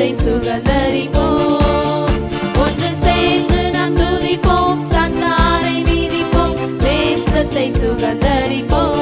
தேசத்தை சுகந்தரிப்போம். ஒன்று சேர்ந்து நாம் துதிப்போம், சத்தானை மீதிப்போம், தேசத்தை சுகந்தரிப்போம்.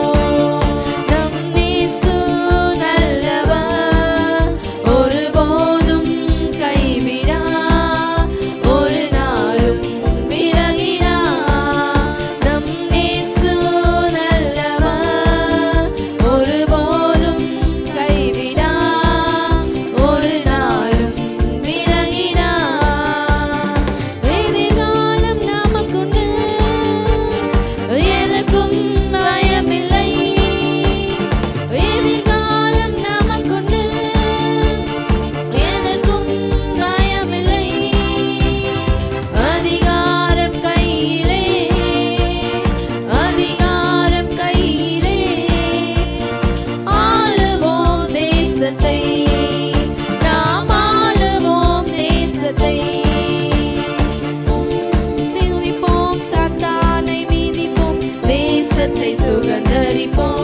சுகந்தரிப்போம்.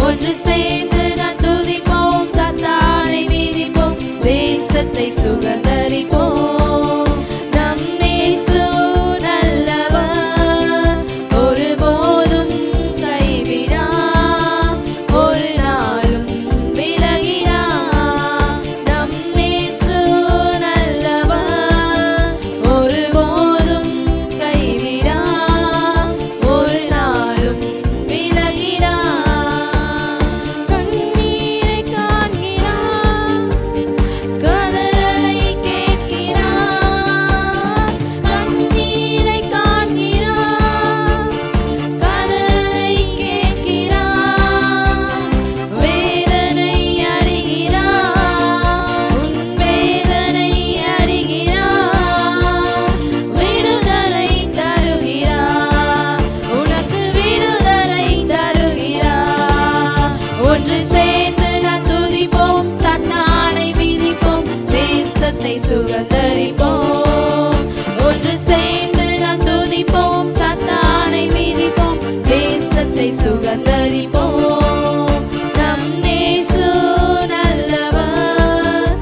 ஒன்று சேர்ந்து நாம் துதிப்போம், சத்தானை மீதிப்போம், தேசத்தை சுகந்தரிப்போம். நம் இயேசு நல்லவர், ஒருபோதும் கைவிடார், ஒரு நாளும் விலகிடார். நம் இயேசு நல்லவர், ஒருபோதும் கைவிடார், ஒரு நாளும் கண்ணீரை காண்கிறார், கதறலை கேட்கிறார். கண்ணீரை காண்கிறார், கதறலை கேட்கிறார். வேதனை அறிகிறார், உன் வேதனை அறிகிறார். விடுதலை தருகிறார், உனக்கு விடுதலை தருகிறார். ஒன்று சேர்ந்து நாம் துதிப்போம், சத்தானை மீதிப்போம், தேசத்தை சுகந்தரிப்போம். ஒன்று சேர்ந்து நாம் துதிப்போம், சத்தானை மீதிப்போம், தேசத்தை சுகந்தரிப்போம். நம் இயேசு நல்லவர்,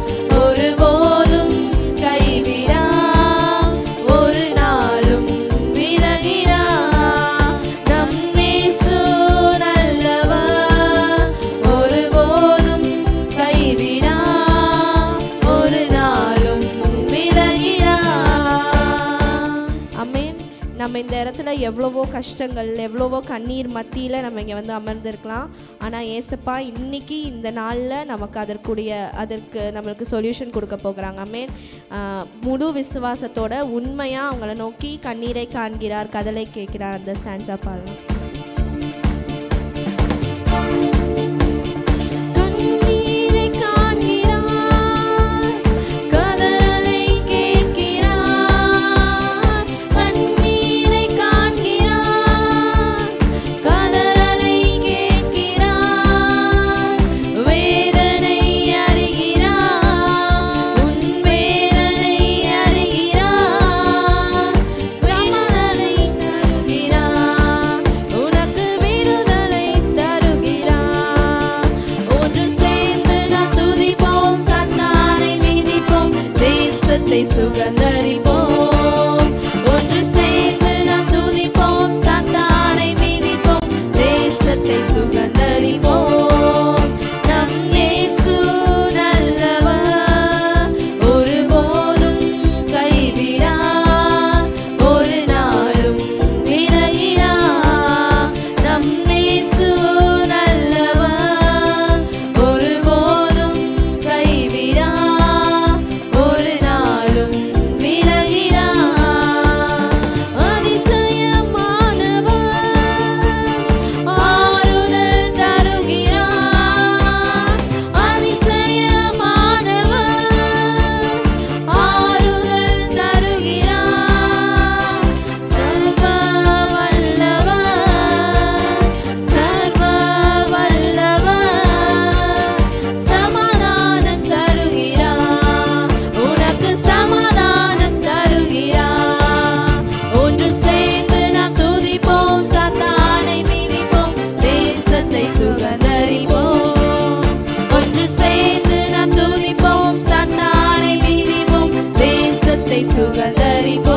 ஒருபோதும் கைவிடார், ஒரு நாளும் விலகிடார். நம் இயேசு நல்லவர், ஒருபோதும் கைவிடார், ஒரு நாளும் விலகிடார். ஆமென். நம்ம இந்த இடத்துல எவ்வளவோ கஷ்டங்கள், எவ்வளவோ கண்ணீர் மத்தியில் நம்ம இங்கே வந்து அமர்ந்திருக்கலாம். ஆனால் ஏசப்பா இன்னைக்கு இந்த நாளில் நமக்கு அதற்கு நம்மளுக்கு சொல்யூஷன் கொடுக்க போகிறாங்க. ஆமென். முழு விசுவாசத்தோட உண்மையாக அவங்கள நோக்கி கண்ணீரை காண்கிறார், கதலை கேட்கிறார். அந்த ஸ்டான்ஸா பாருங்க. கண்ணீரை காண்கிறார், கதறலை கேட்கிறார். கண்ணீரை காண்கிறார், கதறலை கேட்கிறார். வேதனை அறிகிறார், உன் வேதனை அறிகிறார். சமாதானத்தை தருகிறார், உனக்கு விடுதலை தருகிறார். ஒன்று சேர்ந்து நாம் துதிப்போம், சத்தானை மீதிப்போம், தேசத்தை சுகந்தரிப்போம். ஒன்று சேர்ந்து நாம் துதிப்போம், சத்தானை மீதிப்போம், தேசத்தை சுகந்தரிப்போம். நம் இயேசு நல்லவர், ஒருபோதும் கைவிடார், ஒரு நாளும் விலகிடார். நம் இயேசு நல்லவர், ஒருபோதும் கைவிடார், ஒரு நாளும் விலகிடார். அதிசயமானவர், ஆறுதல் தருகிறார். அதை சுகந்தரிப்போம்.